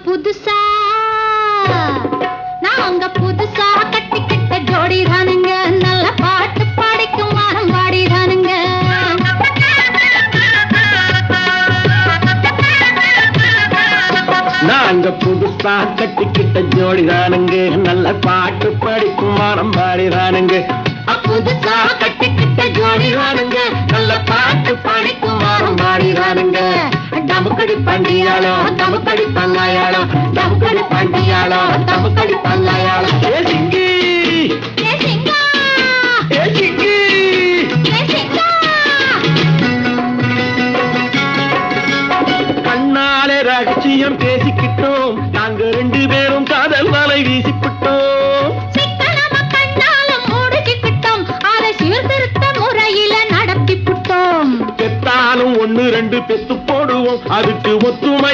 புதுசா நாங்க புதுசா கட்டிக்கிட்ட ஜோடிதானுங்க நல்ல பாட்டு பாடிக்கும் வாரம் பாடிதானுங்க நாங்க புதுசா கட்டிக்கிட்ட ஜோடிதானுங்க நல்ல பாட்டு படிக்கும் வாரம் பாடிதானுங்க புதுசா கட்டிக்கிட்ட ஜோடிதானுங்க நல்ல பாட்டு பாடிக்கும் வாரம் பாடிதானுங்க டமுக்கடி பண்டியாளோ டமுக்கடி பங்காயாளோ டமுக்கடி பண்டியாளோ டமுக்கடி பங்காயாளோ ஏ சிங்கி ஏ சிங்கா ஏ சிங்கி ஏ சிங்கா கண்ணாலே ரகசியம் பேசிக்கிட்டோம் நாங்க 2 பேரும் காதல் வலை வீசிக்கிட்டோம் சிக்கனமா கண்ணால மூடிக்கிட்டோம் அதை சீர்திருத்த முறையில நடத்திப்புட்டோம் பெத்தாலும் 1 2 பெத்து போடுவோம் அதுக்கு ஒத்துமையா